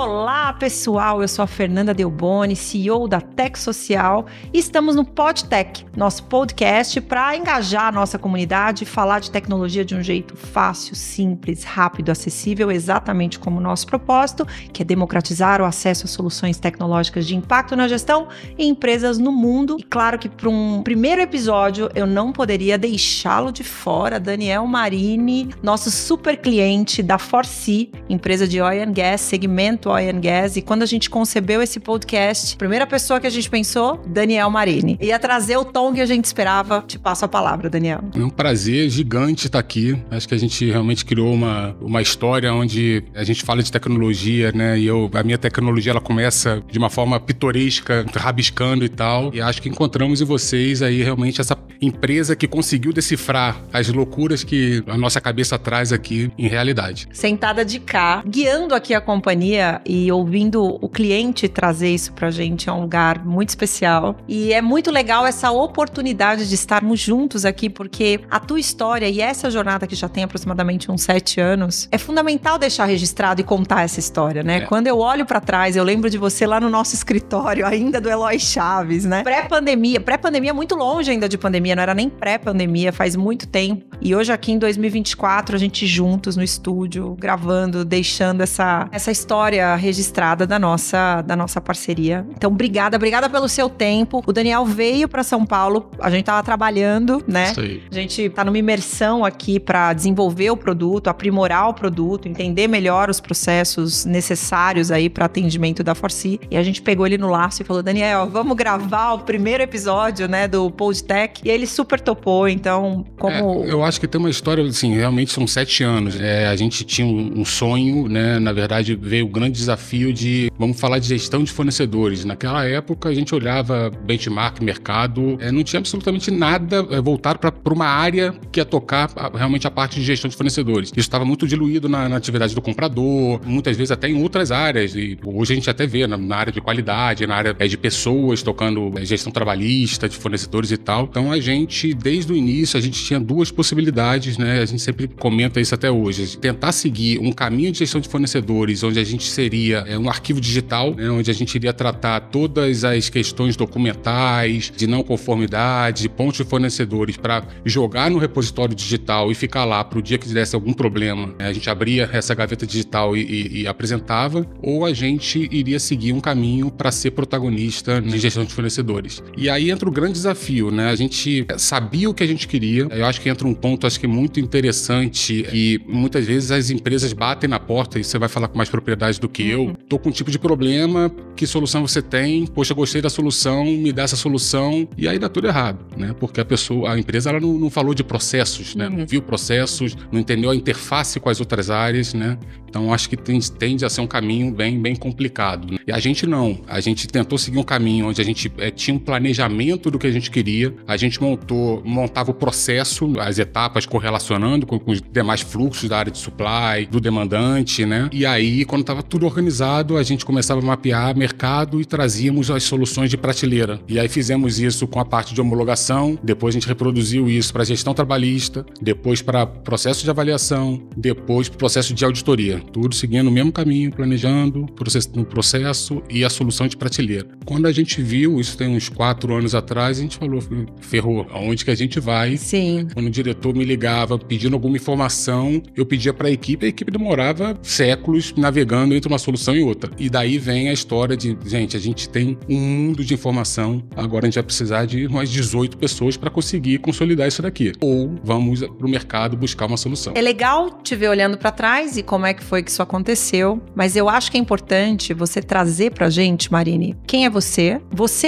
Olá, pessoal! Eu sou a Fernanda Delboni, CEO da Tech Social, e estamos no PodTech, nosso podcast para engajar a nossa comunidade e falar de tecnologia de um jeito fácil, simples, rápido, acessível, exatamente como o nosso propósito, que é democratizar o acesso a soluções tecnológicas de impacto na gestão em empresas no mundo. E claro que para um primeiro episódio eu não poderia deixá-lo de fora, Daniel Marini, nosso super cliente da ForeSea, empresa de Oil and Gas, segmento Oil and Gas, e quando a gente concebeu esse podcast, a primeira pessoa que a gente pensou, Daniel Marini. Ia trazer o tom que a gente esperava. Te passo a palavra, Daniel. É um prazer gigante estar aqui. Acho que a gente realmente criou uma história onde a gente fala de tecnologia, né? E a minha tecnologia, ela começa de uma forma pitoresca, rabiscando e tal. E acho que encontramos em vocês aí realmente essa empresa que conseguiu decifrar as loucuras que a nossa cabeça traz aqui em realidade. Sentada de cá, guiando aqui a companhia e ouvindo o cliente trazer isso pra gente, é um lugar muito especial. E é muito legal essa oportunidade de estarmos juntos aqui, porque a tua história e essa jornada que já tem aproximadamente uns 7 anos, é fundamental deixar registrado e contar essa história, né? Quando eu olho pra trás, eu lembro de você lá no nosso escritório, ainda do Eloy Chaves, né? Pré-pandemia muito longe ainda de pandemia, não era nem pré-pandemia, faz muito tempo. E hoje aqui em 2024, a gente juntos no estúdio, gravando, deixando essa história registrada da nossa parceria. Então, obrigada pelo seu tempo. O Daniel veio para São Paulo, a gente tava trabalhando, né? Isso aí. A gente tá numa imersão aqui para desenvolver o produto, aprimorar o produto, entender melhor os processos necessários aí para atendimento da ForeSea. E a gente pegou ele no laço e falou: Daniel, vamos gravar o primeiro episódio, né, do PodTech. E ele super topou, então, como... Eu acho que tem uma história, assim, realmente são 7 anos. A gente tinha um sonho, né? Na verdade, veio o grande desafio de, vamos falar de gestão de fornecedores. Naquela época, a gente olhava benchmark, mercado, não tinha absolutamente nada voltado para uma área que ia tocar realmente a parte de gestão de fornecedores. Isso estava muito diluído na atividade do comprador, muitas vezes até em outras áreas. E hoje a gente até vê na área de qualidade, na área de pessoas, tocando gestão trabalhista, de fornecedores e tal. Então, a gente, desde o início, a gente tinha 2 possibilidades, né? A gente sempre comenta isso até hoje. Tentar seguir um caminho de gestão de fornecedores, onde a gente seria um arquivo digital, né, onde a gente iria tratar todas as questões documentais, de não conformidade, de pontos de fornecedores, para jogar no repositório digital e ficar lá para o dia que desse algum problema, né, a gente abria essa gaveta digital e apresentava, ou a gente iria seguir um caminho para ser protagonista na gestão de fornecedores. E aí entra o grande desafio, né? A gente sabia o que a gente queria. Eu acho que entra um ponto, acho que muito interessante, que muitas vezes as empresas batem na porta, e você vai falar com mais propriedade do que eu. Tô com um tipo de problema, que solução você tem? Poxa, gostei da solução, me dá essa solução. E aí dá tudo errado, né? Porque a empresa, ela não falou de processos, né? Não viu processos, não entendeu a interface com as outras áreas, né? Então, acho que tende a ser um caminho bem complicado, né? E a gente não. A gente tentou seguir um caminho onde a gente tinha um planejamento do que a gente queria. A gente montava o processo, as etapas correlacionando com os demais fluxos da área de supply, do demandante, né? E aí, quando estava tudo organizado, a gente começava a mapear mercado e trazíamos as soluções de prateleira. E aí fizemos isso com a parte de homologação, depois a gente reproduziu isso para gestão trabalhista, depois para processo de avaliação, depois para processo de auditoria. Tudo seguindo o mesmo caminho, planejando no processo e a solução de prateleira. Quando a gente viu, isso tem uns 4 anos atrás, a gente falou: ferrou, aonde que a gente vai? Sim. Quando o diretor me ligava pedindo alguma informação, eu pedia para a equipe demorava séculos navegando entre uma solução e outra. E daí vem a história de, gente, a gente tem um mundo de informação, agora a gente vai precisar de umas 18 pessoas para conseguir consolidar isso daqui. Ou vamos para o mercado buscar uma solução. É legal te ver olhando para trás e como é que foi que isso aconteceu, mas eu acho que é importante você trazer pra gente, Marini, quem é você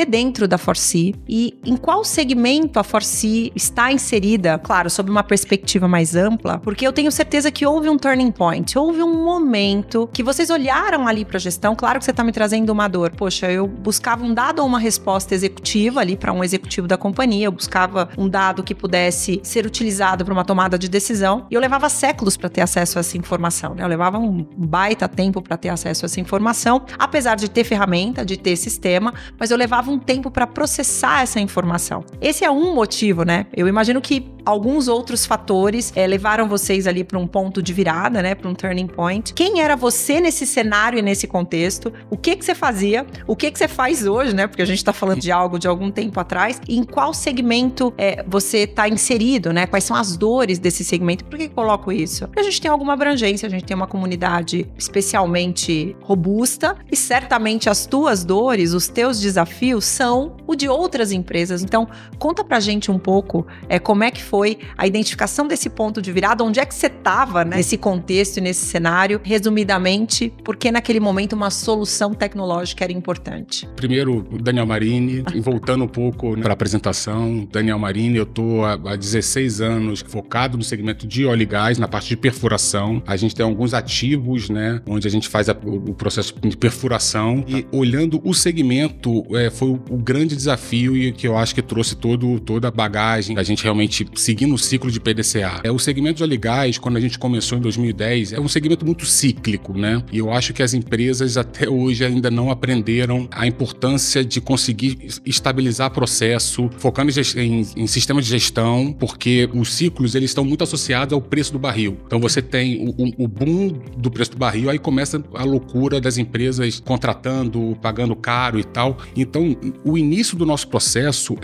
dentro da ForeSea e em qual segmento a ForeSea está inserida, claro, sob uma perspectiva mais ampla, porque eu tenho certeza que houve um turning point, houve um momento que vocês olharam ali pra gestão. Claro que você tá me trazendo uma dor. Poxa, eu buscava um dado ou uma resposta executiva ali para um executivo da companhia, eu buscava um dado que pudesse ser utilizado para uma tomada de decisão e eu levava séculos para ter acesso a essa informação, né? Eu levava um baita tempo para ter acesso a essa informação, apesar de ter ferramenta, de ter sistema, mas eu levava um tempo para processar essa informação. Esse é um motivo, né? Eu imagino que alguns outros fatores levaram vocês ali para um ponto de virada, né? Para um turning point. Quem era você nesse cenário e nesse contexto? O que você fazia? O que você faz hoje, né? Porque a gente está falando de algo de algum tempo atrás. E em qual segmento você está inserido, né? Quais são as dores desse segmento? Por que coloco isso? Porque a gente tem alguma abrangência, a gente tem uma comunidade especialmente robusta e certamente as tuas dores, os teus desafios são o de outras empresas. Então, conta pra gente um pouco como é que foi a identificação desse ponto de virada, onde é que você estava, né, nesse contexto e nesse cenário, resumidamente, porque naquele momento uma solução tecnológica era importante. Primeiro, Daniel Marini, voltando um pouco, né, para a apresentação, Daniel Marini, eu estou há 16 anos focado no segmento de óleo e gás, na parte de perfuração. A gente tem alguns ativos, né, onde a gente faz o processo de perfuração e olhando o segmento foi o grande desafio e que eu acho que trouxe toda a bagagem, a gente realmente seguindo o ciclo de PDCA. O segmento de óleo e gás, quando a gente começou em 2010, é um segmento muito cíclico, né? E eu acho que as empresas até hoje ainda não aprenderam a importância de conseguir estabilizar processo, focando em sistemas de gestão, porque os ciclos eles estão muito associados ao preço do barril. Então você tem o boom do preço do barril, aí começa a loucura das empresas contratando, pagando caro e tal. Então, o início do nosso processo,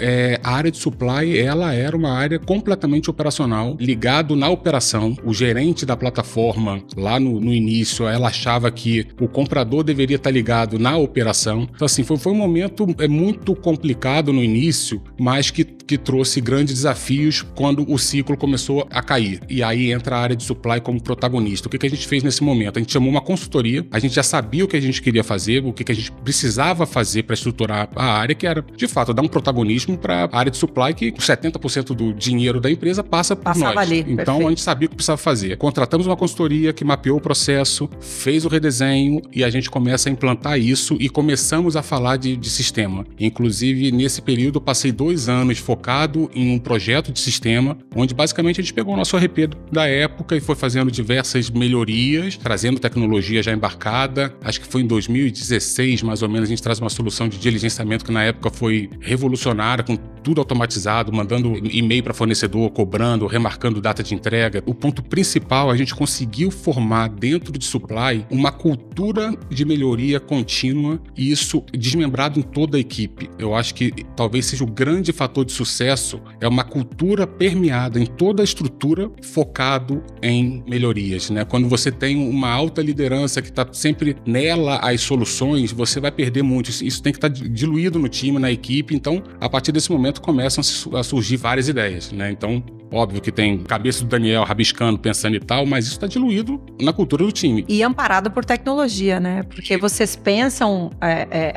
a área de supply, ela era uma área completamente operacional, ligado na operação. O gerente da plataforma, lá no início, ela achava que o comprador deveria estar ligado na operação. Então, assim, foi um momento muito complicado no início, mas que trouxe grandes desafios quando o ciclo começou a cair. E aí entra a área de supply como protagonista. O que a gente fez nesse momento? A gente chamou uma consultoria, a gente já sabia o que a gente queria fazer, o que a gente precisava fazer para estruturar a área, que era, de fato, dar um protagonismo para a área de supply, que 70% do dinheiro da empresa passa por nós. Ali, então, perfeito. A gente sabia o que precisava fazer. Contratamos uma consultoria que mapeou o processo, fez o redesenho e a gente começa a implantar isso e começamos a falar de sistema. Inclusive, nesse período, eu passei 2 anos focado em um projeto de sistema, onde basicamente a gente pegou o nosso RP da época e foi fazendo diversas melhorias, trazendo tecnologia já embarcada. Acho que foi em 2016, mais ou menos, a gente traz uma solução de diligenciamento que na época foi revolucionária, com tudo automatizado, mandando e-mail para fornecedor, cobrando, remarcando data de entrega. O ponto principal, a gente conseguiu formar dentro de supply uma cultura de melhoria contínua e isso desmembrado em toda a equipe. Eu acho que talvez seja o grande fator de sucesso, é uma cultura permeada em toda a estrutura focado em melhorias, né? Quando você tem uma alta liderança que está sempre nela as soluções, você vai perder muito. Isso tem que estar diluído no time, na equipe. Então, a partir desse momento, começam a surgir várias ideias, né? Então, óbvio que tem cabeça do Daniel rabiscando, pensando e tal, mas isso está diluído na cultura do time. E amparado por tecnologia, né? Porque vocês pensam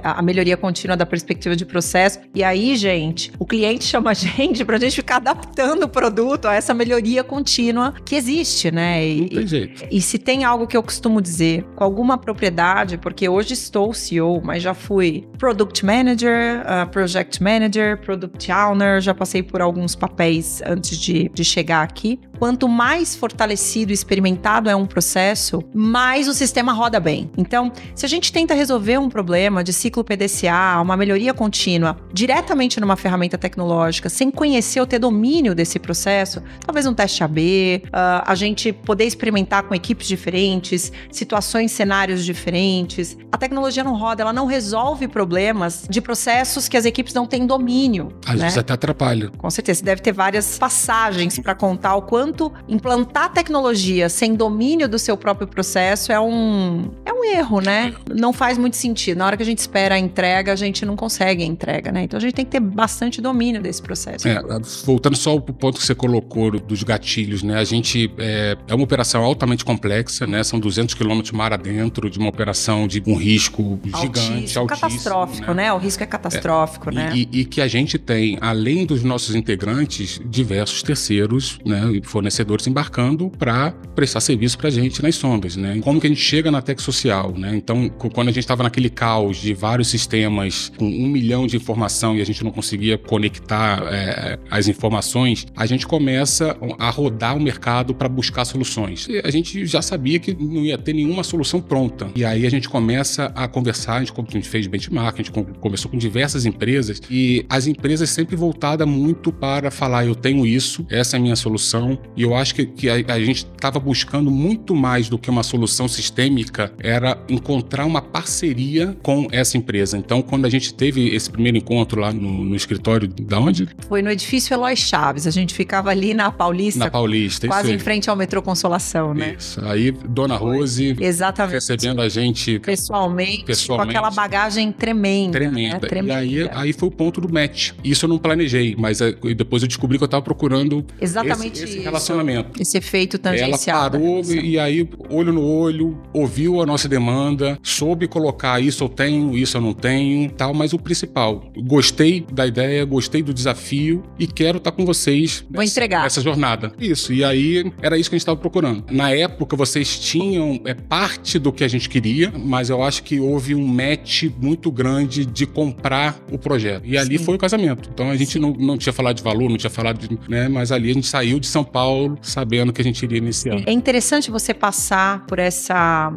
a melhoria contínua da perspectiva de processo, e aí, gente, o cliente chama a gente pra gente ficar adaptando o produto a essa melhoria contínua que existe, né? Não tem jeito. E se tem algo que eu costumo dizer com alguma propriedade, porque hoje estou CEO, mas já fui Product Manager, Project Manager, Product Owner, já passei por alguns papéis antes de chegar aqui. Quanto mais fortalecido e experimentado é um processo, mais o sistema roda bem. Então, se a gente tenta resolver um problema de ciclo PDCA, uma melhoria contínua, diretamente numa ferramenta tecnológica, sem conhecer ou ter domínio desse processo, talvez um teste AB, a gente poder experimentar com equipes diferentes, situações, cenários diferentes. A tecnologia não roda, ela não resolve problemas de processos que as equipes não têm domínio. Às vezes até atrapalha. Com certeza, deve ter várias passagens para contar o quanto implantar tecnologia sem domínio do seu próprio processo é um erro, né? Não faz muito sentido. Na hora que a gente espera a entrega, a gente não consegue a entrega, né? Então a gente tem que ter bastante domínio desse processo. Voltando só ao ponto que você colocou dos gatilhos, né? A gente é uma operação altamente complexa, né? São 200 quilômetros mar adentro de uma operação de um risco gigante, altíssimo. Catastrófico, né? O risco é catastrófico, né? E que a gente tem, além dos nossos integrantes, diversos terceiros, né? Fornecedores embarcando para prestar serviço para a gente nas sondas, né? Como que a gente chega na tech social, né? Então, quando a gente estava naquele caos de vários sistemas com 1 milhão de informação e a gente não conseguia conectar as informações, a gente começa a rodar o mercado para buscar soluções. E a gente já sabia que não ia ter nenhuma solução pronta. E aí a gente começa a conversar, a gente fez benchmark, a gente conversou com diversas empresas e as empresas sempre voltadas muito para falar, eu tenho isso, essa é a minha solução. E eu acho que a gente estava buscando muito mais do que uma solução sistêmica, era encontrar uma parceria com essa empresa. Então, quando a gente teve esse primeiro encontro lá no escritório, da onde? Foi no edifício Eloy Chaves, a gente ficava ali na Paulista. Na Paulista, quase isso em frente ao metrô Consolação, né? Isso. Aí, Dona Rose, exatamente, recebendo a gente pessoalmente, com aquela bagagem tremenda. Tremenda. Né? Tremenda. E aí foi o ponto do match. Isso eu não planejei, mas depois eu descobri que eu estava procurando exatamente esse relacionamento. Esse efeito tangencial. Ela parou e aí, olho no olho, ouviu a nossa demanda, soube colocar isso eu tenho, isso eu não tenho, tal, mas o principal, gostei da ideia, gostei do desafio e quero estar com vocês nessa jornada. Isso, e aí era isso que a gente estava procurando. Na época, vocês tinham parte do que a gente queria, mas eu acho que houve um match muito grande de comprar o projeto. E ali foi o casamento. Então a gente não tinha falado de valor, não tinha falado de... né, mas ali a gente saiu de São Paulo sabendo que a gente iria iniciar. É interessante você passar por essa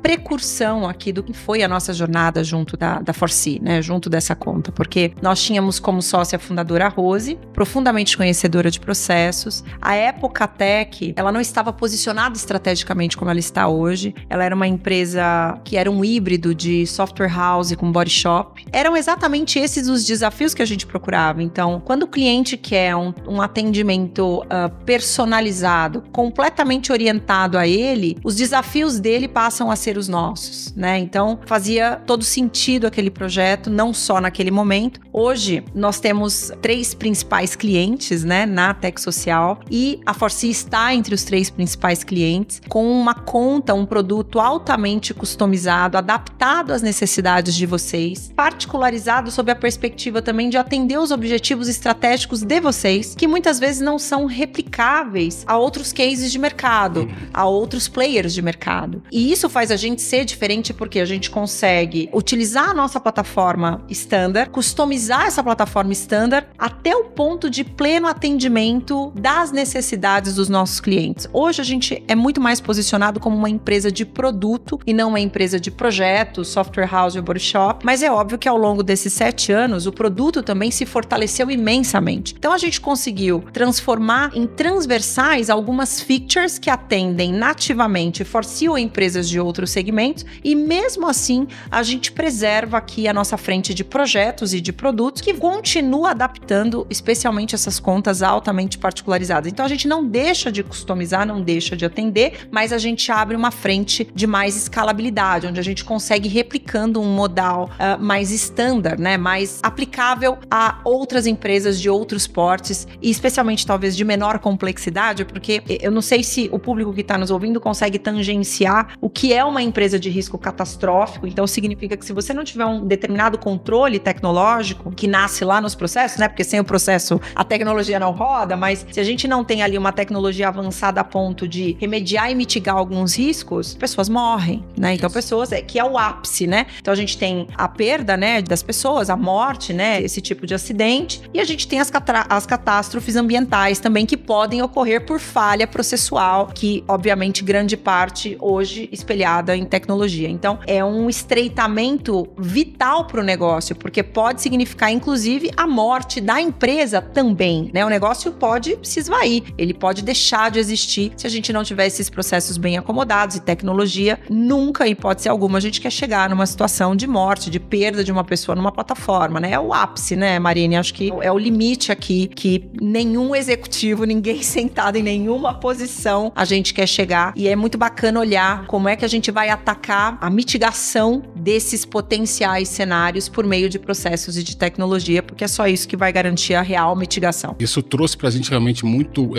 precursão aqui do que foi a nossa jornada junto da ForSee, né, junto dessa conta, porque nós tínhamos como sócia fundadora a Rose, profundamente conhecedora de processos. A Época Tech, ela não estava posicionada estrategicamente como ela está hoje. Ela era uma empresa que era um híbrido de software house com body shop. Eram exatamente esses os desafios que a gente procurava. Então, quando o cliente quer um atendimento personalizado, completamente orientado a ele, os desafios dele passam a ser os nossos, né? Então, fazia todo sentido aquele projeto, não só naquele momento. Hoje, nós temos 3 principais clientes, né, na Tech Social, e a ForSee está entre os 3 principais clientes, com uma conta, um produto altamente customizado, adaptado às necessidades de vocês, particularizado sob a perspectiva também de atender os objetivos estratégicos de vocês, que muitas vezes não são replicáveis a outros cases de mercado, a outros players de mercado. E isso faz a gente ser diferente porque a gente consegue utilizar a nossa plataforma standard, customizar essa plataforma standard até o ponto de pleno atendimento das necessidades dos nossos clientes. Hoje a gente é muito mais posicionado como uma empresa de produto e não uma empresa de projeto, software house ou body shop, mas é óbvio que ao longo desses 7 anos o produto também se fortaleceu imensamente. Então a gente conseguiu transformar em transversais algumas features que atendem nativamente ForSee ou empresas de outros segmentos e mesmo assim a gente preserva aqui a nossa frente de projetos e de produtos que continua adaptando especialmente essas contas altamente particularizadas. Então a gente não deixa de customizar, não deixa de atender, mas a gente abre uma frente de mais escalabilidade, onde a gente consegue replicando um modal mais standard, né, mais aplicável a outras empresas de outros portes e especialmente talvez de menor complexidade, porque eu não sei se o público que está nos ouvindo consegue tangenciar o que é uma empresa de risco catastrófico. Então significa que se você não tiver um determinado controle tecnológico que nasce lá nos processos, né, porque sem o processo a tecnologia não roda, mas se a gente não tem ali uma tecnologia avançada a ponto de remediar e mitigar alguns riscos, pessoas morrem, né? Então pessoas, que é o ápice, né? Então a gente tem a perda, né, das pessoas, a morte, né, esse tipo de acidente, e a gente tem as catástrofes ambientais também que podem ocorrer por falha processual, que obviamente grande parte hoje espelhada em tecnologia. Então é um estreitamento vital para o negócio, porque pode significar inclusive a morte da empresa também, né? O negócio pode se esvair, ele pode deixar de existir se a gente não tiver esses processos bem acomodados, e tecnologia nunca, em hipótese alguma, a gente quer chegar numa situação de morte, de perda de uma pessoa numa plataforma, né? É o ápice, né, Marine? Acho que é o limite aqui que nenhum executivo, ninguém sentado em nenhuma posição a gente quer chegar, e é muito bacana olhar como é que a gente vai atacar a mitigação desses potenciais cenários por meio de processos e de tecnologia, porque é só isso que vai garantir a real mitigação. Isso trouxe pra gente realmente muito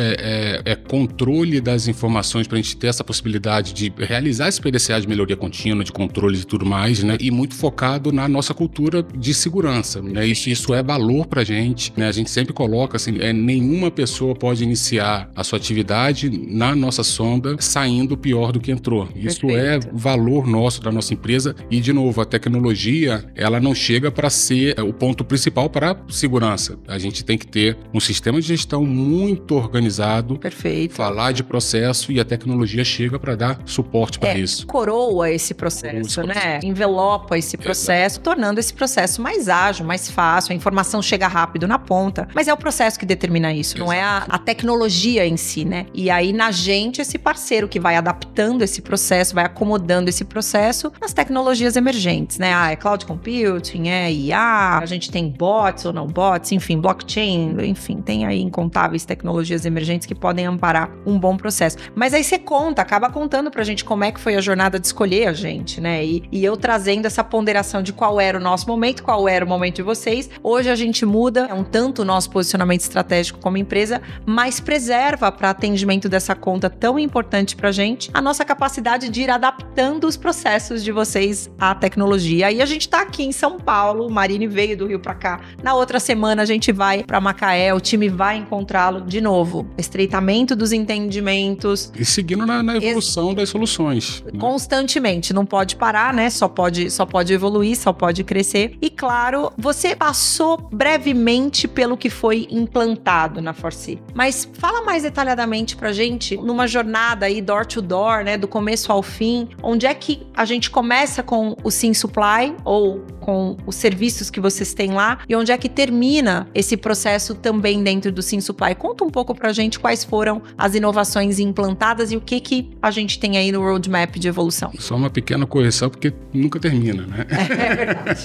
controle das informações, pra gente ter essa possibilidade de realizar esse PDCA de melhoria contínua, de controle e tudo mais, né? E muito focado na nossa cultura de segurança, né? Isso é valor pra gente, né? A gente sempre coloca assim, nenhuma pessoa pode iniciar a sua atividade na nossa sonda saindo pior do que entrou. Isso Perfeito. é valor nosso, da nossa empresa, e de novo, a tecnologia, ela não chega para ser o ponto principal para a segurança. A gente tem que ter um sistema de gestão muito organizado, Perfeito. falar de processo, e a tecnologia chega para dar suporte para isso. Coroa esse processo, né? Envelopa esse processo, tornando esse processo mais ágil, mais fácil, a informação chega rápido na ponta, mas é o processo que determina isso. não é a tecnologia em si, né? E aí na gente esse parceiro que vai adaptando esse processo, vai acomodando esse processo nas tecnologias emergentes, né? É cloud computing, é IA, a gente tem bots ou não bots, enfim, blockchain, enfim, tem aí incontáveis tecnologias emergentes que podem amparar um bom processo. Mas aí você acaba contando pra gente como é que foi a jornada de escolher a gente, né? E eu trazendo essa ponderação de qual era o nosso momento, qual era o momento de vocês. Hoje a gente muda um tanto o nosso posicionamento estratégico como empresa, mas preserva para atendimento dessa conta tão importante pra gente a nossa capacidade de ir adaptando os processos de vocês à tecnologia. E a gente tá aqui em São Paulo, o Marine veio do Rio pra cá. Na outra semana a gente vai pra Macaé, o time vai encontrá-lo de novo. Estreitamento dos entendimentos. E seguindo na evolução das soluções. Né? Constantemente, não pode parar, né? Só pode evoluir, só pode crescer. E claro, você passou brevemente pelo que foi implantado na ForeSee. Mas fala mais detalhadamente pra gente, numa jornada aí door to door, né? Do começo ao fim, onde é que a gente começa com o Sim Supply ou com os serviços que vocês têm lá e onde é que termina esse processo também dentro do Sim Supply. Conta um pouco pra gente quais foram as inovações implantadas e o que a gente tem aí no roadmap de evolução. Só uma pequena correção, porque nunca termina, né? É verdade.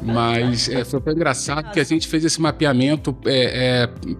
Mas foi engraçado que a gente fez esse mapeamento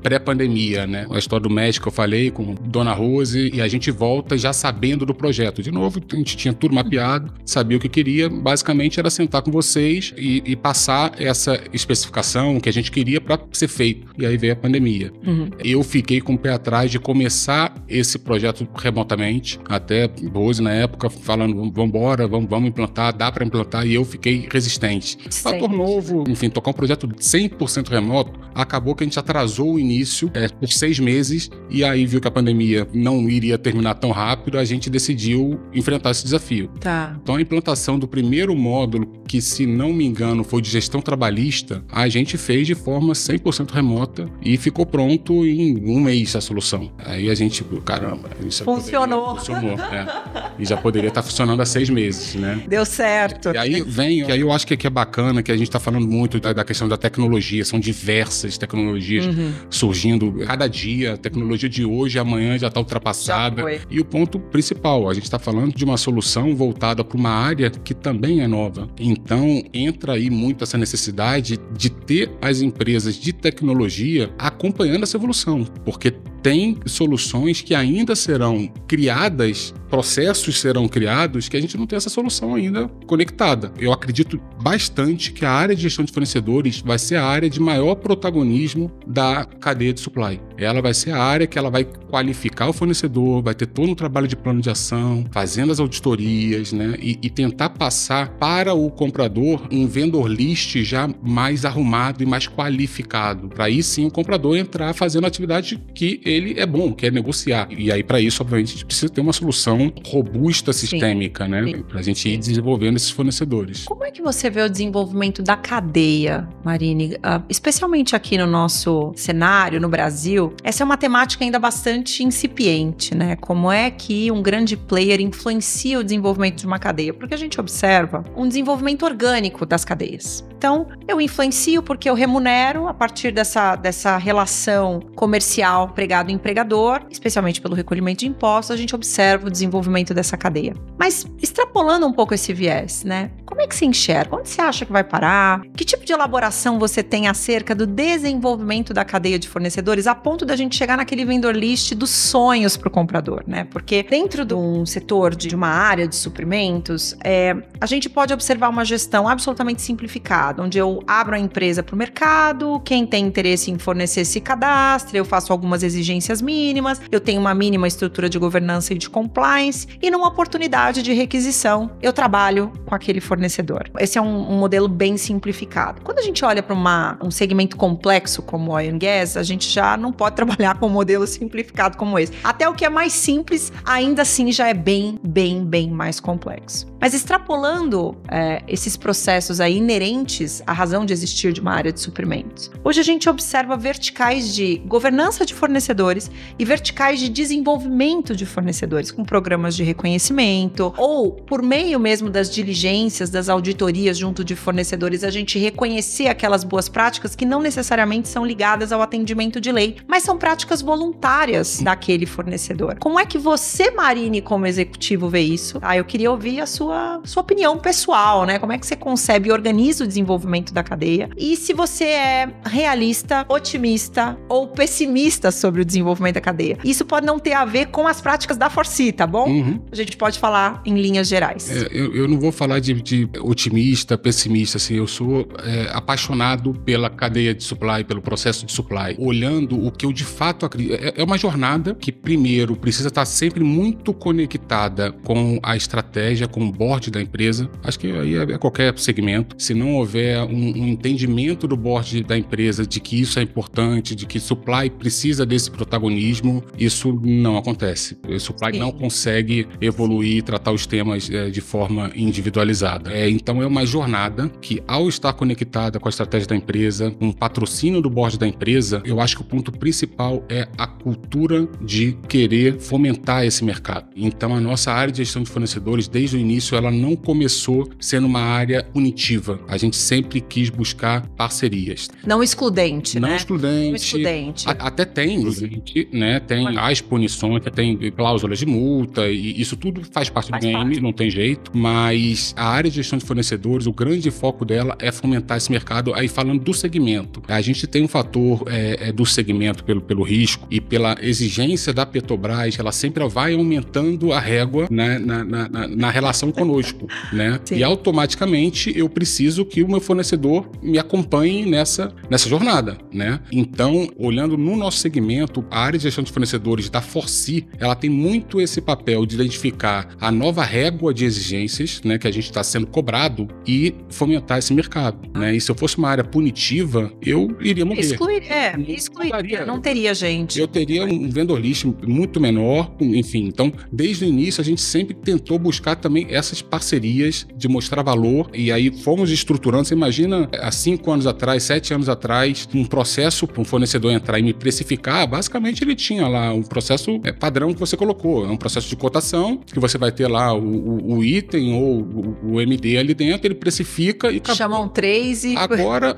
pré-pandemia, né? A história do médico que eu falei com Dona Rose e a gente volta já sabendo do projeto. De novo, a gente tinha tudo mapeado, sabia o que queria, basicamente era sentar com vocês e passar essa especificação que a gente queria para ser feito. E aí veio a pandemia. Uhum. Eu fiquei com o pé atrás de começar esse projeto remotamente, até Rose na época falando, vambora, vamos implantar, dá para implantar, e eu fiquei resistente. Fator novo, enfim, tocar um projeto 100% remoto, acabou que a gente atrasou o início por 6 meses, e aí viu que a pandemia não iria terminar tão rápido, a gente decidiu enfrentar esse desafio. Tá. Então a implantação do primeiro módulo, que se não me engano foi de gestão trabalhista, a gente fez de forma 100% remota e ficou pronto em 1 mês a solução. Aí a gente, caramba, isso funcionou. E já poderia estar funcionando há 6 meses, né? Deu certo. E aí aí eu acho que é bacana, que a gente está falando muito da questão da tecnologia, são diversas tecnologias surgindo cada dia, a tecnologia de hoje, amanhã já está ultrapassada. E o ponto principal, a gente está falando de uma solução voltada para uma área que também é nova. Então, entra aí muito essa necessidade de ter as empresas de tecnologia acompanhando essa evolução, porque tem soluções que ainda serão criadas, processos serão criados que a gente não tem essa solução ainda conectada. Eu acredito bastante que a área de gestão de fornecedores vai ser a área de maior protagonismo da cadeia de supply. Ela vai ser a área que ela vai qualificar o fornecedor, vai ter todo um trabalho de plano de ação, fazendo as auditorias, né? E tentar passar para o comprador um vendor list já mais arrumado e mais qualificado. Para aí sim o comprador entrar fazendo a atividade que ele é bom, quer negociar. E aí para isso, obviamente, a gente precisa ter uma solução robusta, sistêmica, né? Para a gente ir desenvolvendo esses fornecedores. Como é que você vê o desenvolvimento da cadeia, Marine? Especialmente aqui no nosso cenário, no Brasil, essa é uma temática ainda bastante incipiente, né? Como é que um grande player influencia o desenvolvimento de uma cadeia? Porque a gente observa um desenvolvimento orgânico das cadeias. Então, eu influencio porque eu remunero a partir dessa relação comercial empregado-empregador, especialmente pelo recolhimento de impostos, a gente observa o desenvolvimento dessa cadeia. Mas, extrapolando um pouco esse viés, né? Como é que você enxerga? Onde você acha que vai parar? Que tipo de elaboração você tem acerca do desenvolvimento da cadeia de fornecedores a ponto da gente chegar naquele vendor list dos sonhos para o comprador, né? Porque dentro de um setor, de uma área de suprimentos, a gente pode observar uma gestão absolutamente simplificada, onde eu abro a empresa para o mercado, quem tem interesse em fornecer se cadastra, eu faço algumas exigências mínimas, eu tenho uma mínima estrutura de governança e de compliance, e numa oportunidade de requisição, eu trabalho com aquele fornecedor. Esse é um modelo bem simplificado. Quando a gente olha para um segmento complexo como o oil and gas, a gente já não pode trabalhar com um modelo simplificado como esse. Até o que é mais simples, ainda assim já é bem mais complexo. Mas extrapolando esses processos aí inerentes à razão de existir de uma área de suprimentos, hoje a gente observa verticais de governança de fornecedores, fornecedores e verticais de desenvolvimento de fornecedores, com programas de reconhecimento, ou por meio mesmo das diligências, das auditorias junto de fornecedores, a gente reconhecer aquelas boas práticas que não necessariamente são ligadas ao atendimento de lei, mas são práticas voluntárias daquele fornecedor. Como é que você, Marine, como executivo, vê isso? Eu queria ouvir a sua opinião pessoal, né? Como é que você concebe e organiza o desenvolvimento da cadeia? E se você é realista, otimista ou pessimista sobre o desenvolvimento da cadeia? Isso pode não ter a ver com as práticas da Forsee, tá bom? A gente pode falar em linhas gerais. Eu não vou falar de otimista, pessimista, assim, eu sou apaixonado pela cadeia de supply, pelo processo de supply, olhando o que eu de fato acredito. É uma jornada que, primeiro, precisa estar sempre muito conectada com a estratégia, com o board da empresa. Acho que aí é qualquer segmento. Se não houver um entendimento do board da empresa de que isso é importante, de que supply precisa desse protagonismo, isso não acontece. O supply não consegue evoluir e tratar os temas de forma individualizada. Então é uma jornada que, ao estar conectada com a estratégia da empresa, com o patrocínio do board da empresa, eu acho que o ponto principal é a cultura de querer fomentar esse mercado. Então a nossa área de gestão de fornecedores, desde o início, ela não começou sendo uma área punitiva. A gente sempre quis buscar parcerias. Não excludente, não né? Excludente. Não excludente. Até tem, inclusive, né? Tem as punições, tem cláusulas de multa, e isso tudo faz parte do game, não tem jeito. Mas a área de gestão de fornecedores, o grande foco dela é fomentar esse mercado. Aí falando do segmento, a gente tem um fator do segmento pelo risco e pela exigência da Petrobras, ela sempre vai aumentando a régua, né, na relação conosco, né? Sim. E automaticamente eu preciso que o meu fornecedor me acompanhe nessa jornada, né? Então, olhando no nosso segmento, a área de gestão de fornecedores da Forsee, ela tem muito esse papel de identificar a nova régua de exigências, né, que a gente está sendo cobrado, e fomentar esse mercado, né? E se eu fosse uma área punitiva, eu iria morrer. Excluiria. Não teria gente. Eu teria um vendor list muito menor, enfim. Então, desde o início, a gente sempre tentou buscar também essas parcerias de mostrar valor, e aí fomos estruturando. Você imagina, há 5 anos atrás, 7 anos atrás, um processo para um fornecedor entrar e me precificar, basicamente ele tinha lá um processo padrão que você colocou. É um processo de cotação, que você vai ter lá o item ou o MD ali dentro, ele precifica e acabou. Chamam 3 e... Agora,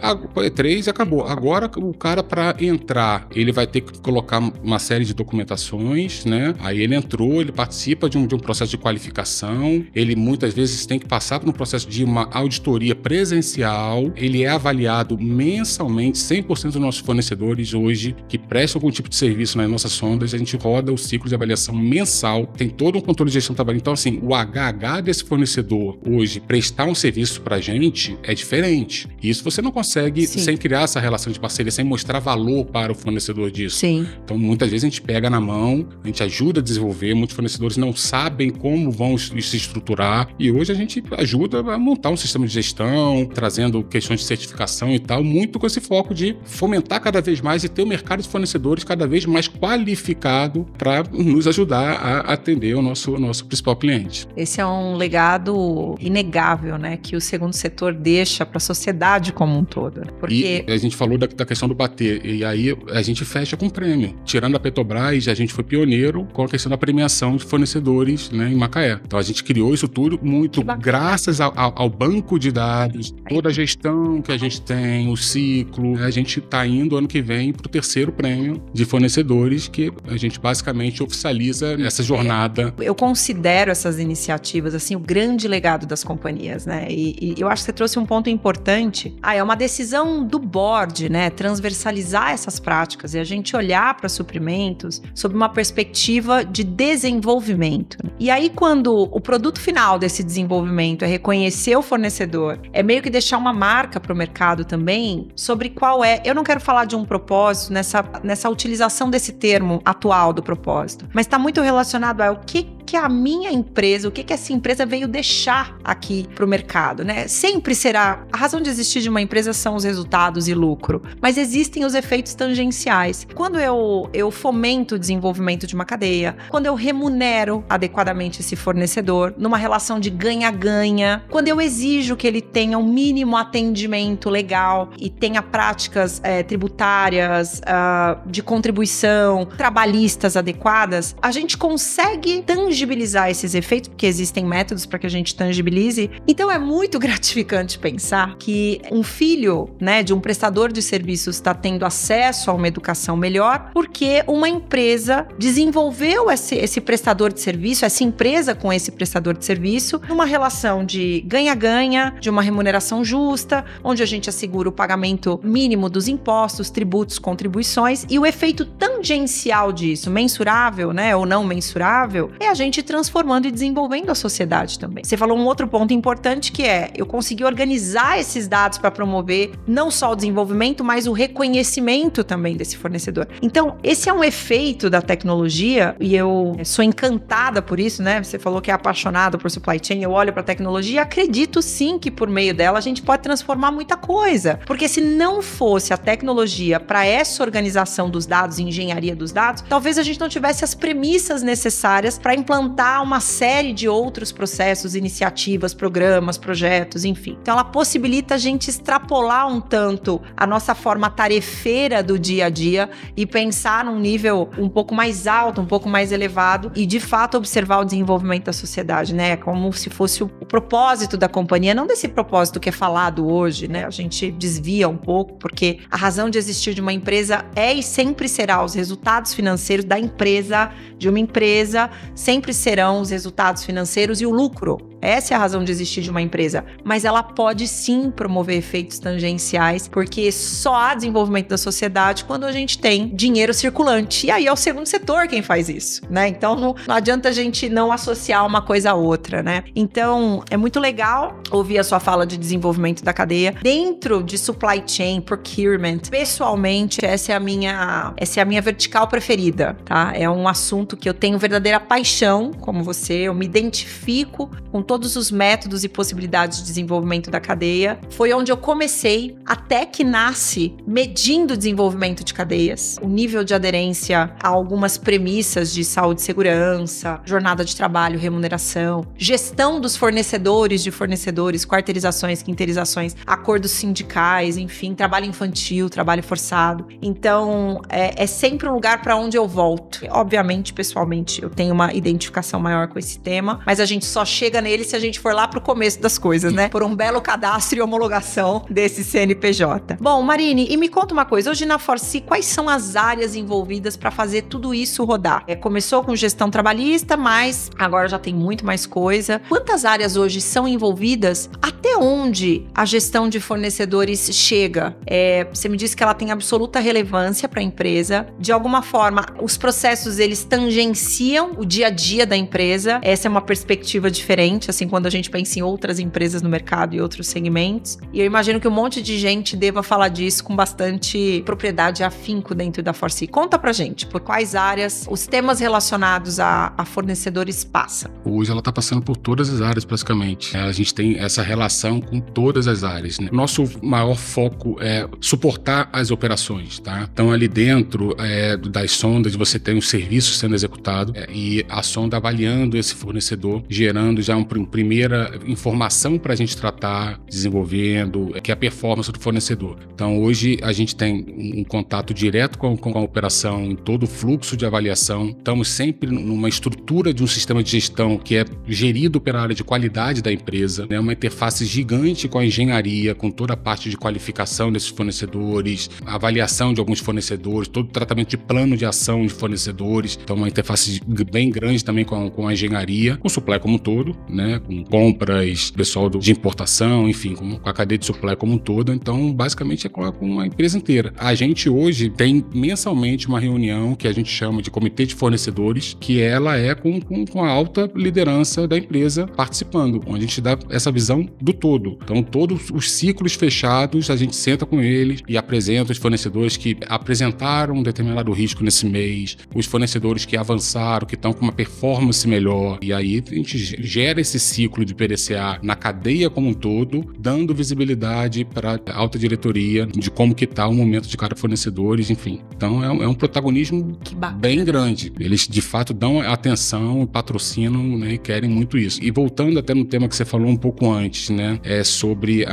3 e acabou. Agora, o cara, para entrar, ele vai ter que colocar uma série de documentações, né? Aí ele entrou, ele participa de um processo de qualificação, ele muitas vezes tem que passar por um processo de uma auditoria presencial, ele é avaliado mensalmente. 100% dos nossos fornecedores hoje que prestam algum tipo de serviço nas nossas sondas, a gente roda o ciclo de avaliação mensal, tem todo um controle de gestão do trabalho. Então, assim, o HH desse fornecedor hoje prestar um serviço pra gente é diferente. E isso você não consegue sem criar essa relação de parceria, sem mostrar valor para o fornecedor disso. Sim. Então, muitas vezes a gente pega na mão, a gente ajuda a desenvolver, muitos fornecedores não sabem como vão se estruturar, e hoje a gente ajuda a montar um sistema de gestão, trazendo questões de certificação e tal, muito com esse foco de fomentar cada vez mais e ter um mercado de fornecedores cada vez mais qualificado para nos ajudar a atender o nosso principal cliente. Esse é um legado inegável, né, que o segundo setor deixa para a sociedade como um todo. Porque... E a gente falou da questão do bater, e aí a gente fecha com prêmio. Tirando a Petrobras, a gente foi pioneiro com a questão da premiação de fornecedores, né, em Macaé. Então a gente criou isso tudo muito graças ao banco de dados, toda a gestão que a gente tem, o ciclo. A gente está indo ano que vem para o 3º prêmio de fornecedores, que a gente basicamente oficializa essa jornada. Eu considero essas iniciativas assim o grande legado das companhias, né? E eu acho que você trouxe um ponto importante. É uma decisão do board, né? Transversalizar essas práticas e a gente olhar para suprimentos sob uma perspectiva de desenvolvimento. E aí, quando o produto final desse desenvolvimento é reconhecer o fornecedor, é meio que deixar uma marca para o mercado também sobre qual é. Eu não quero falar de um propósito nessa utilização desse termo atual do propósito, mas está muito relacionado ao que a minha empresa, o que essa empresa veio deixar aqui para o mercado, né? Sempre será, a razão de existir de uma empresa são os resultados e lucro, mas existem os efeitos tangenciais. Quando eu fomento o desenvolvimento de uma cadeia, quando eu remunero adequadamente esse fornecedor, numa relação de ganha-ganha, quando eu exijo que ele tenha um mínimo atendimento legal e tenha práticas tributárias, de contribuição, trabalhistas adequadas, a gente consegue tangibilizar esses efeitos, porque existem métodos para que a gente tangibilize. Então é muito gratificante pensar que um filho, né, de um prestador de serviços está tendo acesso a uma educação melhor porque uma empresa desenvolveu esse prestador de serviço, essa empresa com esse prestador de serviço, numa relação de ganha-ganha, de uma remuneração justa, onde a gente assegura o pagamento mínimo dos impostos, tributos, contribuições, e o efeito tangencial disso, mensurável, né, ou não mensurável, é a gente transformando e desenvolvendo a sociedade também. Você falou um outro ponto importante que é, eu consegui organizar esses dados para promover não só o desenvolvimento, mas o reconhecimento também desse fornecedor. Então, esse é um efeito da tecnologia e eu sou encantada por isso, né? Você falou que é apaixonado por supply chain, eu olho para a tecnologia e acredito sim que por meio dela a gente pode transformar muita coisa. Porque se não fosse a tecnologia para essa organização dos dados, engenharia dos dados, talvez a gente não tivesse as premissas necessárias para implantar uma série de outros processos, iniciativas, programas, projetos, enfim. Então ela possibilita a gente extrapolar um tanto a nossa forma tarefeira do dia a dia e pensar num nível um pouco mais alto, um pouco mais elevado e de fato observar o desenvolvimento da sociedade, né? Como se fosse o propósito da companhia, não desse propósito que é falado hoje, né? A gente desvia um pouco porque a razão de existir de uma empresa é e sempre será os resultados financeiros da empresa, de uma empresa, sempre serão os resultados financeiros e o lucro. Essa é a razão de existir de uma empresa. Mas ela pode sim promover efeitos tangenciais, porque só há desenvolvimento da sociedade quando a gente tem dinheiro circulante. E aí é o segundo setor quem faz isso, né? Então não adianta a gente não associar uma coisa a outra, né? Então é muito legal ouvir a sua fala de desenvolvimento da cadeia. Dentro de supply chain, procurement, pessoalmente, essa é a minha vertical preferida, tá? É um assunto que eu tenho verdadeira paixão, como você, eu me identifico com todos os métodos e possibilidades de desenvolvimento da cadeia. Foi onde eu comecei, até que nasce medindo o desenvolvimento de cadeias, o nível de aderência a algumas premissas de saúde e segurança, jornada de trabalho, remuneração, gestão dos fornecedores de fornecedores, quarteirizações, quinteirizações, acordos sindicais, enfim, trabalho infantil, trabalho forçado. Então, é sempre um lugar para onde eu volto. Obviamente, pessoalmente, eu tenho uma identificação maior com esse tema, mas a gente só chega nele se a gente for lá pro começo das coisas, né? Por um belo cadastro e homologação desse CNPJ. Bom, Marine, e me conta uma coisa, hoje na ForSee, quais são as áreas envolvidas para fazer tudo isso rodar? Começou com gestão trabalhista, mas agora já tem muito mais coisa. Quantas áreas hoje são envolvidas? Até onde a gestão de fornecedores chega? Você me disse que ela tem absoluta relevância para a empresa. De alguma forma, os processos, eles tangenciam o dia a dia da empresa. Essa é uma perspectiva diferente, assim, quando a gente pensa em outras empresas no mercado e outros segmentos. E eu imagino que um monte de gente deva falar disso com bastante propriedade e afinco dentro da ForSee. Conta pra gente, por quais áreas os temas relacionados a fornecedores passam? Hoje ela está passando por todas as áreas, praticamente. A gente tem essa relação com todas as áreas, né? Nosso maior foco é suportar as operações, tá? Então, ali dentro das sondas, você tem um serviço sendo executado e a sonda avaliando esse fornecedor, gerando já uma primeira informação para a gente tratar, desenvolvendo, que é a performance do fornecedor. Então, hoje a gente tem um contato direto com a operação em todo o fluxo de avaliação. Estamos sempre numa estrutura de um sistema de gestão que é gerido pela área de qualidade da empresa, né? Uma interface gigante com a engenharia, com toda a parte de qualificação desses fornecedores, avaliação de alguns fornecedores, todo o tratamento de plano de ação de fornecedores. Então, uma interface bem grande também com a engenharia, com o supply como um todo, né? Com compras, pessoal de importação, enfim, com a cadeia de supply como um todo. Então, basicamente, é com a empresa inteira. A gente hoje tem mensalmente uma reunião que a gente chama de comitê de fornecedores, que ela é com a alta liderança da empresa participando, onde a gente dá essa visão do todo. Então, todos os ciclos fechados, a gente senta com eles e apresenta os fornecedores que apresentaram um determinado risco nesse mês, os fornecedores que avançaram, que estão com uma performance melhor, e aí a gente gera esse esse ciclo de PDCA na cadeia como um todo, dando visibilidade para a alta diretoria de como que está o momento de cada fornecedor, enfim. Então é um protagonismo bem grande. Eles de fato dão atenção, patrocinam, né, e querem muito isso. E voltando até no tema que você falou um pouco antes, né, sobre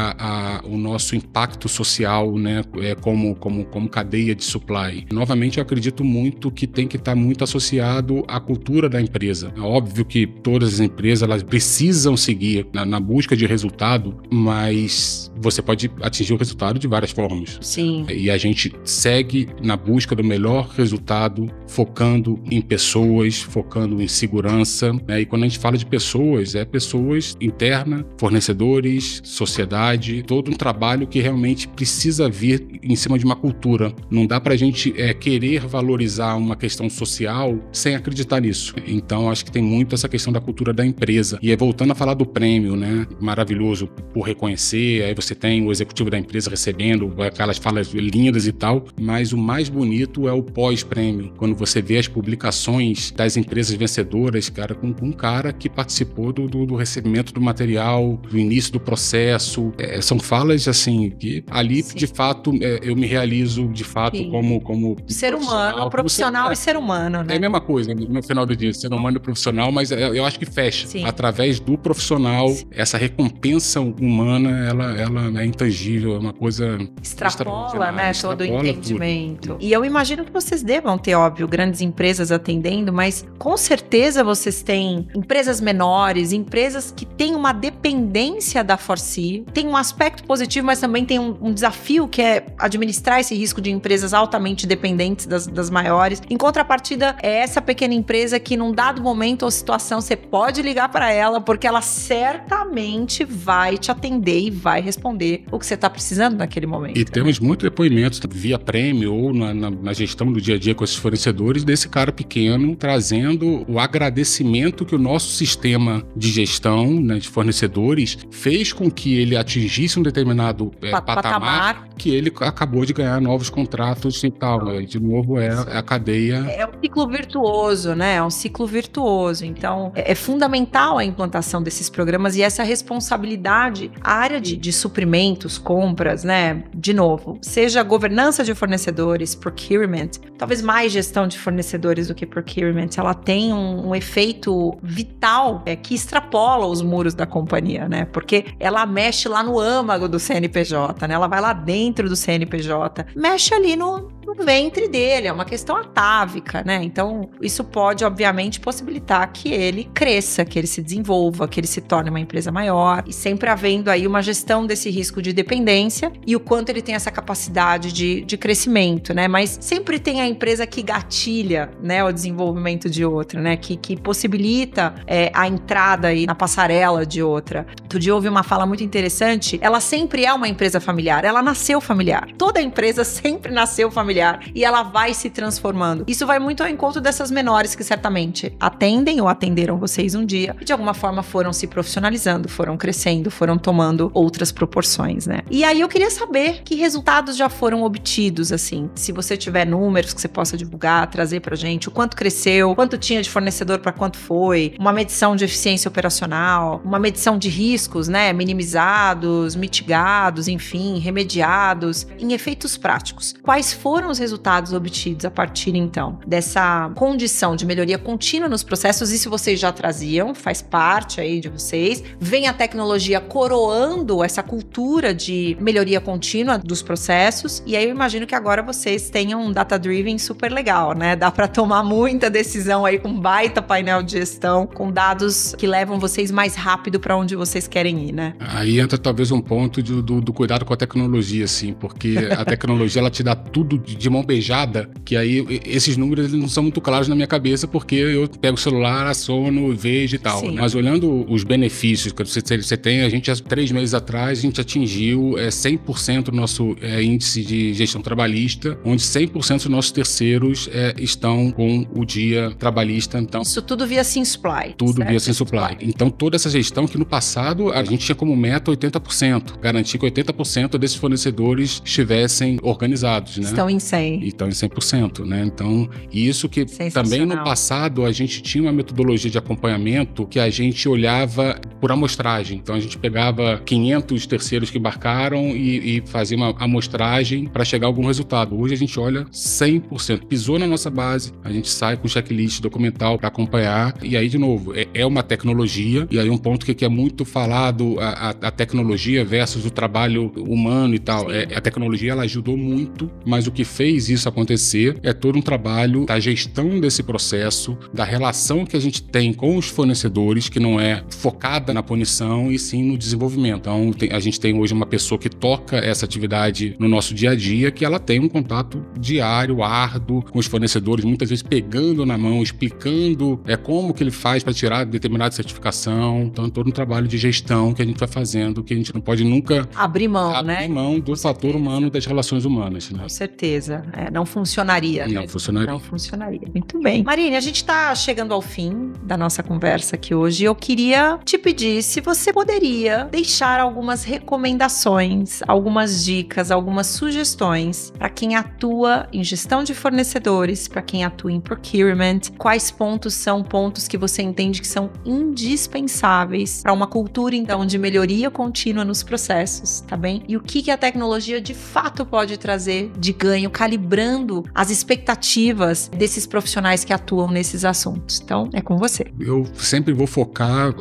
o nosso impacto social, né, como cadeia de supply. Novamente, eu acredito muito que tem que estar muito associado à cultura da empresa. É óbvio que todas as empresas elas precisam seguir na busca de resultado, mas você pode atingir o resultado de várias formas. Sim. E a gente segue na busca do melhor resultado, focando em pessoas, focando em segurança, né? E quando a gente fala de pessoas, é pessoas internas, fornecedores, sociedade, todo um trabalho que realmente precisa vir em cima de uma cultura. Não dá pra gente querer valorizar uma questão social sem acreditar nisso. Então, acho que tem muito essa questão da cultura da empresa. E voltando a falar do prêmio, né? Maravilhoso por reconhecer, aí você tem o executivo da empresa recebendo aquelas falas lindas e tal, mas o mais bonito é o pós-prêmio, quando você vê as publicações das empresas vencedoras, cara, com um cara que participou do recebimento do material, do início do processo. São falas, assim, que ali, sim, de fato, eu me realizo, de fato, sim, como ser humano, profissional e ser humano, né? É a mesma coisa, no final do dia, ser humano e profissional, mas eu acho que fecha. Sim. Através do profissional, sim, essa recompensa humana, ela é intangível, é uma coisa extrapola, né, todo o entendimento. Tudo. E eu imagino que vocês devam ter, óbvio, grandes empresas atendendo, mas com certeza vocês têm empresas menores, empresas que têm uma dependência da ForeSee, tem um aspecto positivo, mas também tem um desafio que é administrar esse risco de empresas altamente dependentes das maiores. Em contrapartida, é essa pequena empresa que num dado momento ou situação você pode ligar para ela, porque ela certamente vai te atender e vai responder o que você está precisando naquele momento. E temos muitos depoimentos via prêmio ou na gestão do dia a dia com esses fornecedores desse cara pequeno trazendo o agradecimento que o nosso sistema de gestão, né, de fornecedores fez com que ele atingisse um determinado patamar que ele acabou de ganhar novos contratos e tal. Né? De novo, a cadeia... É um ciclo virtuoso, né? É um ciclo virtuoso. Então, é fundamental a implantação desses programas e essa responsabilidade. A área de suprimentos, compras, né? De novo, seja governança de fornecedores, procurement, talvez mais gestão de fornecedores do que procurement, ela tem um efeito vital que extrapola os muros da companhia, né? Porque ela mexe lá no âmago do CNPJ, né? Ela vai lá dentro do CNPJ, mexe ali no ventre dele, é uma questão atávica, né? Então, isso pode, obviamente, possibilitar que ele cresça, que ele se desenvolva, que ele se torne uma empresa maior, e sempre havendo aí uma gestão desse risco de dependência e o quanto ele tem essa capacidade de crescimento, né? Mas sempre tem a empresa que gatilha, né, o desenvolvimento de outra, né? Que possibilita a entrada aí na passarela de outra. Outro dia eu ouvi uma fala muito interessante, ela sempre é uma empresa familiar, ela nasceu familiar. Toda empresa sempre nasceu familiar e ela vai se transformando. Isso vai muito ao encontro dessas menores que certamente atendem ou atenderam vocês um dia e de alguma forma foram se profissionalizando, foram crescendo, foram tomando outras proporções, né? E aí eu queria saber que resultados já foram obtidos, assim, se você tiver números que você possa divulgar, trazer pra gente, o quanto cresceu, quanto tinha de fornecedor para quanto foi, uma medição de eficiência operacional, uma medição de riscos, né, minimizados, mitigados, enfim, remediados, em efeitos práticos. Quais foram os resultados obtidos a partir, então, dessa condição de melhoria contínua nos processos? Isso vocês já traziam, faz parte aí de vocês. Vem a tecnologia coroando essa cultura de melhoria contínua dos processos. E aí eu imagino que agora vocês tenham um data-driven super legal, né? Dá para tomar muita decisão aí com baita painel de gestão, com dados que levam vocês mais rápido para onde vocês querem ir, né? Aí entra talvez um ponto do cuidado com a tecnologia, assim, porque a tecnologia ela te dá tudo de mão beijada, que aí esses números eles não são muito claros na minha cabeça, porque eu pego o celular, assono, vejo e tal. Sim. Mas olhando os benefícios que você tem, a gente, há 3 meses atrás, a gente atingiu 100% do nosso índice de gestão trabalhista, onde 100% dos nossos terceiros estão com o dia trabalhista. Então, isso tudo via SimSupply. Tudo certo? Via SimSupply. Então, toda essa gestão que no passado a gente tinha como meta 80%, garantir que 80% desses fornecedores estivessem organizados, né? Estão em 100%. E estão em 100%, né? Então, isso que também no passado a gente tinha uma metodologia de acompanhamento que a gente olhava por amostragem. Então, a gente pegava 500 terceiros que embarcaram e fazia uma amostragem para chegar a algum resultado. Hoje a gente olha 100%. Pisou na nossa base, a gente sai com checklist documental para acompanhar. E aí, de novo, é uma tecnologia. E aí um ponto que é muito falado, a tecnologia versus o trabalho humano e tal. A tecnologia, ela ajudou muito, mas o que fez isso acontecer é todo um trabalho da gestão desse processo, da relação que a gente tem com os fornecedores, que não é focada na punição e sim no desenvolvimento. Então, a gente tem hoje uma pessoa que toca essa atividade no nosso dia a dia, que ela tem um contato diário, árduo, com os fornecedores, muitas vezes pegando na mão, explicando como que ele faz para tirar determinada certificação. Então, todo um trabalho de gestão que a gente vai fazendo, que a gente não pode nunca abrir mão do fator humano, das relações humanas, né? Com certeza. Não funcionaria. Não funcionaria. Não funcionaria. Muito bem. Marine, a gente está chegando ao fim da nossa conversa aqui hoje. Eu queria te pedir se você poderia deixar algumas recomendações, algumas dicas, algumas sugestões para quem atua em gestão de fornecedores, para quem atua em procurement. Quais pontos são pontos que você entende que são indispensáveis para uma cultura, então, de melhoria contínua nos processos, tá bem? E o que a tecnologia de fato pode trazer de ganho, calibrando as expectativas desses profissionais que atuam nesses assuntos. Então, é com você. Eu sempre vou focar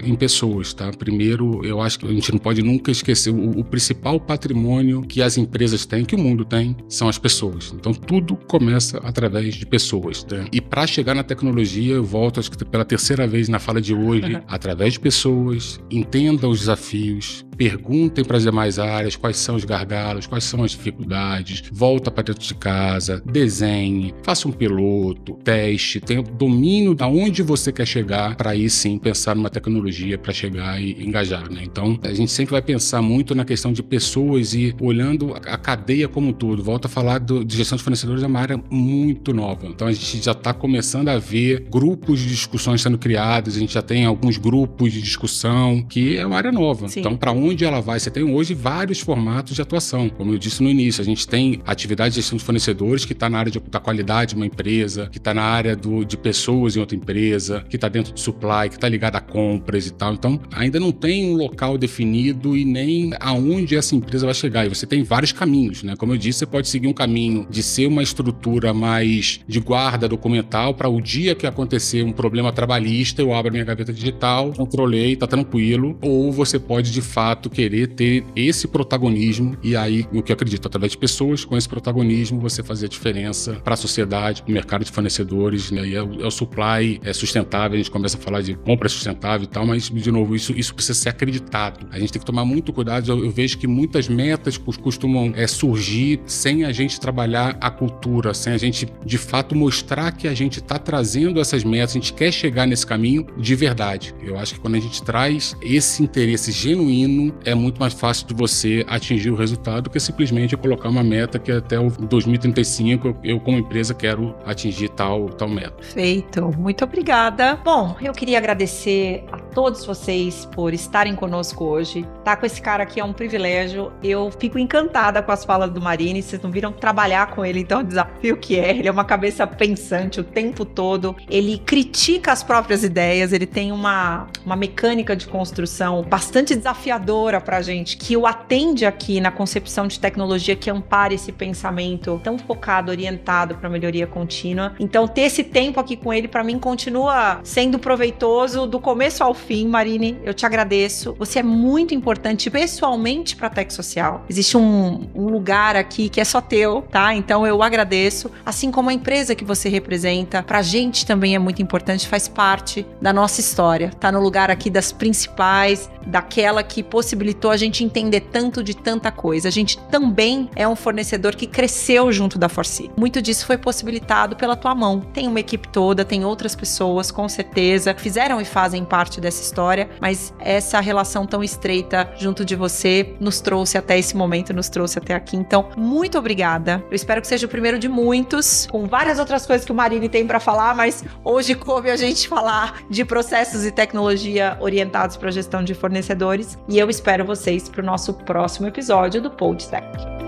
em pessoas, tá? Primeiro, eu acho que a gente não pode nunca esquecer o principal patrimônio que as empresas têm, que o mundo tem, são as pessoas. Então, tudo começa através de pessoas, né? E para chegar na tecnologia, eu volto, acho que pela terceira vez na fala de hoje, através de pessoas, entenda os desafios, perguntem para as demais áreas quais são os gargalos, quais são as dificuldades, volta para dentro de casa, desenhe, faça um piloto, teste, tenha domínio de onde você quer chegar para aí sim pensar numa tecnologia para chegar e engajar, né? Então, a gente sempre vai pensar muito na questão de pessoas e olhando a cadeia como um todo. Volto a falar de gestão de fornecedores, é uma área muito nova. Então, a gente já está começando a ver grupos de discussões sendo criados, a gente já tem alguns grupos de discussão, que é uma área nova. Sim. Então, para onde ela vai? Você tem hoje vários formatos de atuação. Como eu disse no início, a gente tem atividade de gestão de fornecedores que está na área da qualidade de uma empresa, que está na área de pessoas em outra empresa, que está dentro de supply, que está ligada a compras e tal. Então, ainda não tem um local definido e nem aonde essa empresa vai chegar. E você tem vários caminhos, né? Como eu disse, você pode seguir um caminho de ser uma estrutura mais de guarda documental para o dia que acontecer um problema trabalhista, eu abro minha gaveta digital, controlei, tá tranquilo. Ou você pode, de fato, querer ter esse protagonismo e aí, o que eu acredito, através de pessoas com esse protagonismo, você fazer a diferença para a sociedade, para o mercado de fornecedores, né? E é o supply sustentável, a gente começa a falar de compra sustentável e tal, mas, de novo, isso precisa ser acreditado. A gente tem que tomar muito cuidado. Eu vejo que muitas metas costumam surgir sem a gente trabalhar a cultura, sem a gente, de fato, mostrar que a gente está trazendo essas metas, a gente quer chegar nesse caminho de verdade. Eu acho que quando a gente traz esse interesse genuíno, é muito mais fácil de você atingir o resultado do que simplesmente colocar uma meta que até o 2035 eu como empresa quero atingir tal meta. Perfeito, muito obrigada. Bom, eu queria agradecer a todos vocês por estarem conosco hoje. Estar com esse cara aqui é um privilégio. Eu fico encantada com as falas do Marine. Vocês não viram trabalhar com ele, então o desafio que é. Ele é uma cabeça pensante o tempo todo. Ele critica as próprias ideias. Ele tem uma mecânica de construção bastante desafiadora pra gente, que o atende aqui na concepção de tecnologia que ampara esse pensamento tão focado, orientado para melhoria contínua. Então, ter esse tempo aqui com ele, para mim, continua sendo proveitoso do começo ao fim. Marine, eu te agradeço. Você é muito importante pessoalmente para a Tech Social. Existe um lugar aqui que é só teu, tá? Então, eu agradeço. Assim como a empresa que você representa, pra gente também é muito importante, faz parte da nossa história. Tá no lugar aqui das principais, daquela que possibilitou a gente entender tanto de tanta coisa. A gente também é um fornecedor que cresceu junto da Forsee. Muito disso foi possibilitado pela tua mão. Tem uma equipe toda, tem outras pessoas, com certeza, fizeram e fazem parte dessa história, mas essa relação tão estreita junto de você nos trouxe até esse momento, nos trouxe até aqui. Então, muito obrigada. Eu espero que seja o primeiro de muitos, com várias outras coisas que o Marine tem para falar, mas hoje coube a gente falar de processos e tecnologia orientados para a gestão de fornecedores, e eu espero vocês para o nosso próximo episódio do PodTech.